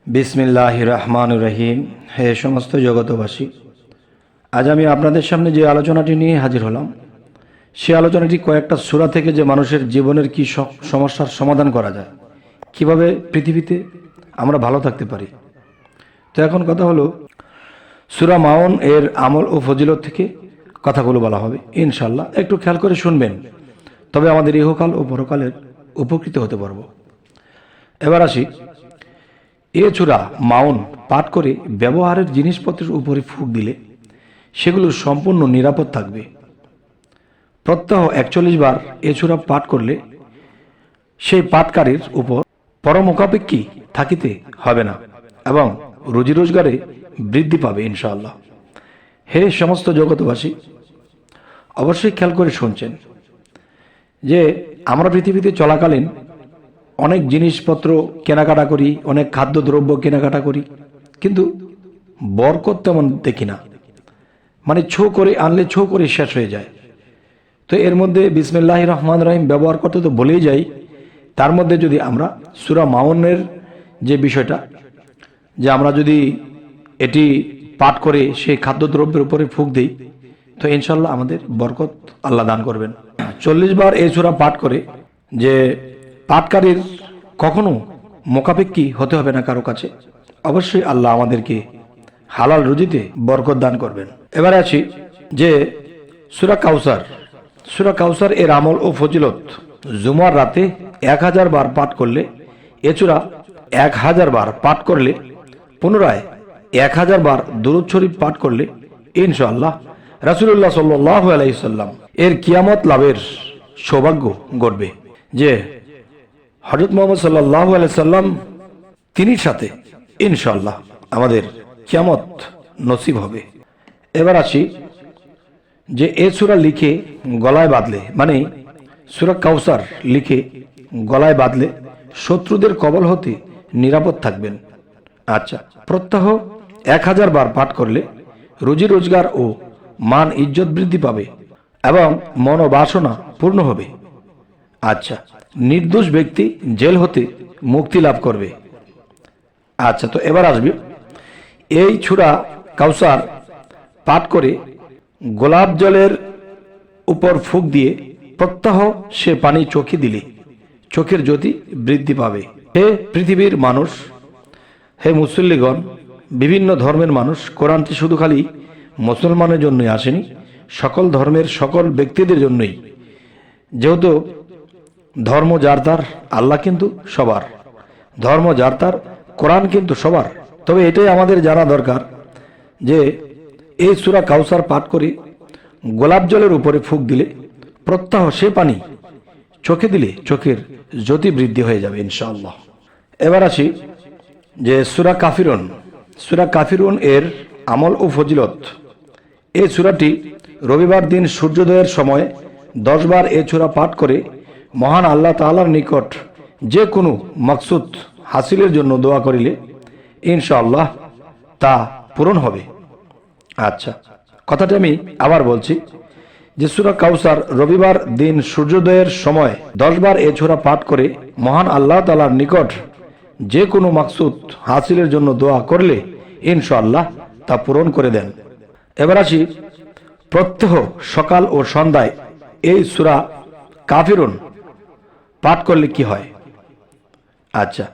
বিসমিল্লাহির রহমানির রহিম। হে সমস্ত জগতবাসী, আজ আমি আপনাদের সামনে যে আলোচনাটি নিয়ে হাজির হলাম, সে আলোচনাটি কয়েকটা সূরা থেকে যে মানুষের জীবনের কি সমস্যার সমাধান করা যায়, কিভাবে পৃথিবীতে আমরা ভালো থাকতে পারি। তো এখন কথা হলো, সূরা মাউন এর আমল ও ফজিলত থেকে কথাগুলো বলা হবে ইনশাল্লাহ। একটু খেয়াল করে শুনবেন, তবে আমাদের ইহকাল ও পরকালের উপকৃত হতে পারবো। এবার আসি, এ সূরা মাউন পাঠ করে ব্যবহারের জিনিসপত্রের উপরে ফুঁক দিলে সেগুলো সম্পূর্ণ নিরাপদ থাকবে। প্রত্যহ 41 বার এ সূরা পাঠ করলে সেই পাঠকারীর উপর পরমুখাপেক্ষী থাকিতে হবে না এবং রুজি রোজগারে বৃদ্ধি পাবে ইনশাআল্লাহ। হে সমস্ত জগতবাসী, অবশ্যই খেয়াল করে শুনছেন যে আমরা পৃথিবীতে চলাকালীন অনেক জিনিসপত্র কেনাকাটা করি, অনেক খাদ্যদ্রব্য কেনাকাটা করি, কিন্তু বরকত তেমন দেখি না। মানে ছো করে আনলে ছো করে শেষ হয়ে যায়। তো এর মধ্যে বিসমিল্লাহির রহমানির রহিম ব্যবহার করতে তো বলেই যাই, তার মধ্যে যদি আমরা সূরা মাউনের যে বিষয়টা, যে আমরা যদি এটি পাঠ করে সেই খাদ্যদ্রব্যের উপরে ফুঁক দিই, তো ইনশাল্লাহ আমাদের বরকত আল্লাহ দান করবেন। 40 বার এই সূরা পাঠ করে যে পাঠকারীর কখনো মোকাপেক্ষী হতে হবে না কারো কাছে, অবশ্যই আল্লাহ আমাদেরকে হালাল রুজিতে বরকত দান করবেন। এবারে আছি যে সূরা কাউসার। সূরা কাউসার এর আমল ও ফজিলত, জুমার রাতে 1000 বার পাঠ করলে, এ সূরা 1000 বার পাঠ করলে, পুনরায় 1000 বার দুরূদ শরীফ পাঠ করলে ইনশাআল্লাহ রাসূলুল্লাহ সাল্লাল্লাহু আলাইহি সাল্লাম এর কিয়ামত লাভের সৌভাগ্য ঘটবে। যে হযরত মুহাম্মদ সাল্লাল্লাহু আলাইহি সাল্লাম তিনির সাথে ইনশাআল্লাহ আমাদের কিয়ামত নসিব হবে। এবার আসি যে এ সূরা লিখে গলায় বাঁধলে, মানে সূরা কাউসার লিখে গলায় বাঁধলে শত্রুদের কবল হতে নিরাপদ থাকবেন। আচ্ছা, প্রত্যহ 1000 বার পাঠ করলে রুজি রোজগার ও মান ইজ্জত বৃদ্ধি পাবে এবং মনোবাসনা পূর্ণ হবে। আচ্ছা, নির্দোষ ব্যক্তি জেল হতে মুক্তি লাভ করবে। আচ্ছা, তো এবার আসবে এই সূরা কাউসার পাঠ করে গোলাপ জলের উপর ফুঁক দিয়ে প্রত্যহ সে পানি চোখে দিলে চোখের জ্যোতি বৃদ্ধি পাবে। হে পৃথিবীর মানুষ, হে মুসল্লিগণ, বিভিন্ন ধর্মের মানুষ, কোরআনটি শুধু খালি মুসলমানের জন্যই আসেনি, সকল ধর্মের সকল ব্যক্তিদের জন্যই। যেহেতু ধর্ম যার তার, আল্লাহ কিন্তু সবার, ধর্ম যার তার, কোরআন কিন্তু সবার। তবে এটাই আমাদের জানা দরকার যে এই সূরা কাউসার পাঠ করে গোলাপ জলের উপরে ফুঁক দিলে প্রত্যহ সে পানি চোখে দিলে চোখের জ্যোতি বৃদ্ধি হয়ে যাবে ইনশাআল্লাহ। এবার আসি যে সূরা কাফিরুন। সূরা কাফিরুন এর আমল ও ফজিলত, এই সূরাটি রবিবার দিন সূর্যোদয়ের সময় 10 বার এই সূরা পাঠ করে মহান আল্লাহ তাআলার নিকট যে কোনো মাকসুদ হাসিলের জন্য দোয়া করিলে ইনশাআল্লাহ তা পূরণ হবে। আচ্ছা, কথাটা আমি আবার বলছি যে সূরা কাউসার রবিবার দিন সূর্যোদয়ের সময় 10 বার এই সূরা পাঠ করে মহান আল্লাহ তাআলার নিকট যে কোনো মাকসুদ হাসিলের জন্য দোয়া করলে ইনশাআল্লাহ তা পূরণ করে দেন। এবার আসি, প্রত্যহ সকাল ও সন্ধ্যায় এই সূরা কাফিরুন পাঠ করলে কি হয়। আচ্ছা,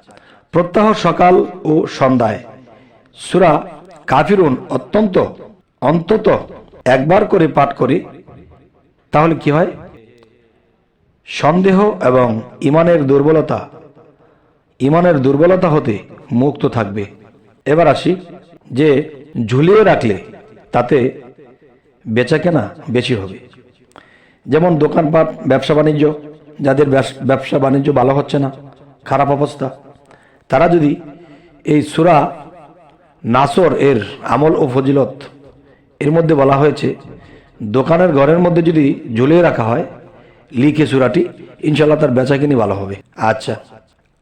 প্রত্যহ সকাল ও সন্ধ্যায় সূরা কাফিরুন অন্তত একবার করে পাঠ করে তাহলে কি হয়, সন্দেহ এবং ইমানের দুর্বলতা হতে মুক্ত থাকবে। এবার আসি যে ঝুলিয়ে রাখলে তাতে বেচাকেনা বেশি হবে। যেমন দোকানপাট, ব্যবসা বাণিজ্য, যাদের ব্যবসা বাণিজ্য ভালো হচ্ছে না, খারাপ অবস্থা, তারা যদি এই সূরা নাসর এর আমল ও ফজিলত, এর মধ্যে বলা হয়েছে দোকানের ঘরের মধ্যে যদি ঝুলিয়ে রাখা হয় লিখে সূরাটি, ইনশাআল্লাহ তার বেচাকেনি ভালো হবে। আচ্ছা,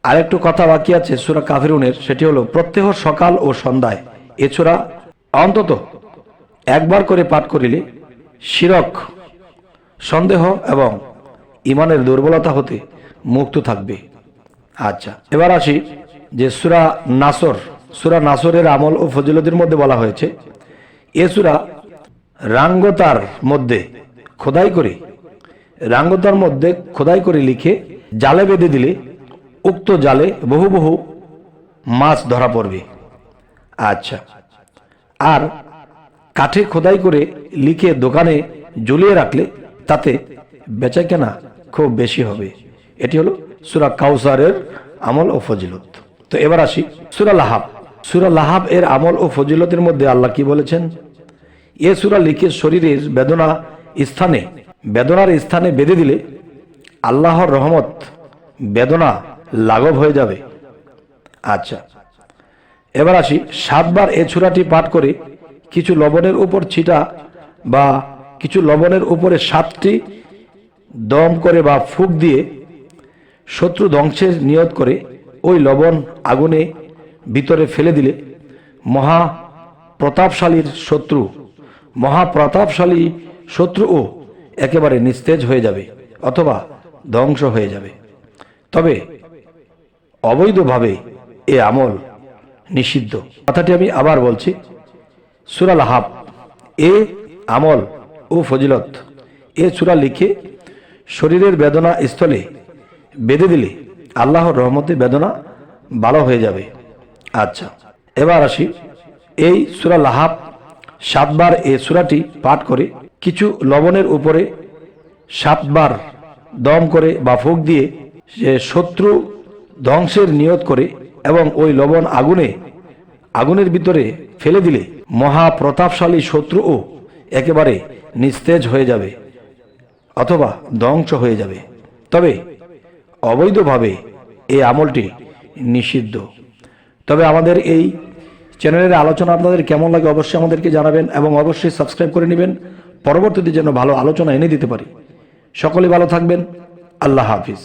আরেকটু কথা বাকি আছে সূরা কাফিরুনের, সেটি হলো প্রত্যহ সকাল ও সন্ধ্যায় এ সূরা অন্তত একবার করে পাঠ করিলে শিরক, সন্দেহ এবং ইমানের দুর্বলতা হতে মুক্ত থাকবে। আচ্ছা, এবার আসি যে সূরা নাসর সূরা নাসরের আমল ও ফজিলতের মধ্যে বলা হয়েছে, এ সূরা রাঙ্গতার মধ্যে খোদাই করে লিখে জালে বেঁধে দিলে উক্ত জালে বহু বহু মাছ ধরা পড়বে। আচ্ছা, আর কাঠে খোদাই করে লিখে দোকানে ঝুলিয়ে রাখলে তাতে বেচাকেনা খুব বেশি হবে। এটি হলো সূরা কাউসারের আমল ও ফজিলত। তো এবার আসি সূরা লাহাব। সূরা লাহাব এর আমল ও ফজিলতের মধ্যে আল্লাহ কি বলেছেন, এ সূরা লিখে শরীরের বেদনার স্থানে বেঁধে দিলে আল্লাহর রহমত বেদনা লাঘব হয়ে যাবে। আচ্ছা, এবার আসি 7 বার এ সূরাটি পাঠ করে কিছু লবণের উপর ছিটা বা কিছু লবণের উপরে 7টি দম করে বা ফুঁক দিয়ে শত্রু ধ্বংসের নিয়ত করে ওই লবণ আগুনে ভিতরে ফেলে দিলে মহাপ্রতাপশালী শত্রুও একেবারে নিস্তেজ হয়ে যাবে অথবা ধ্বংস হয়ে যাবে। তবে অবৈধভাবে এ আমল নিষিদ্ধ। কথাটি আমি আবার বলছি, সূরা লাহাব এ আমল ও ফজিলত, এ সূরা লিখে শরীরের বেদনা স্থলে বেঁধে দিলে আল্লাহর রহমতে বেদনা ভালো হয়ে যাবে। আচ্ছা, এবার আসি এই সূরা লাহাব 7 বার এ সূরাটি পাঠ করে কিছু লবণের উপরে 7 বার দম করে বা ফুঁক দিয়ে সে শত্রু ধ্বংসের নিয়ত করে এবং ওই লবণ আগুনের ভিতরে ফেলে দিলে মহাপ্রতাপশালী শত্রুও একেবারে নিস্তেজ হয়ে যাবে অথবা ধ্বংস হয়ে যাবে। তবে অবৈধভাবে এই আমলটি নিষিদ্ধ। তবে আমাদের এই চ্যানেলের আলোচনা আপনাদের কেমন লাগে অবশ্যই আমাদেরকে জানাবেন এবং অবশ্যই সাবস্ক্রাইব করে নেবেন, পরবর্তীতে যেন ভালো আলোচনা এনে দিতে পারি। সকলে ভালো থাকবেন। আল্লাহ হাফিজ।